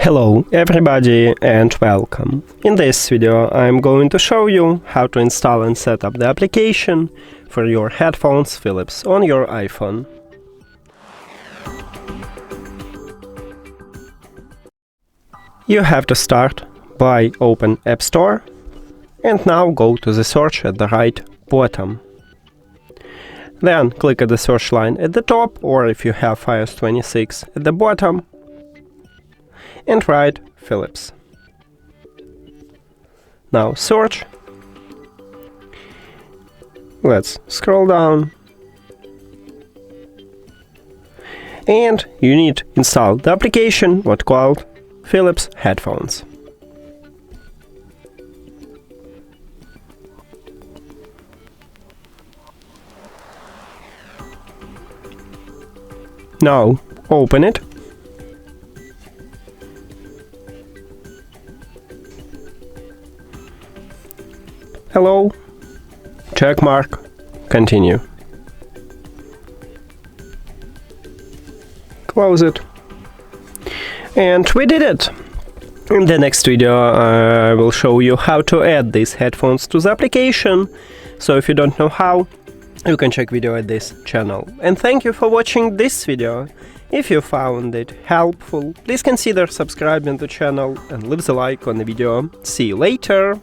Hello everybody and welcome. In this video I'm going to show you how to install and set up the application for your headphones Philips on your iPhone. You have to start by open App Store and now go to the search at the right bottom. Then click at the search line at the top, or if you have iOS 26 at the bottom, and write Philips. Now search. Let's scroll down. And you need to install the application what's called Philips headphones. Now open it. Hello, check mark, continue. Close it. And we did it! In the next video I will show you how to add these headphones to the application, so if you don't know how, you can check video at this channel. And thank you for watching this video. If you found it helpful, please consider subscribing to the channel and leave the like on the video. See you later!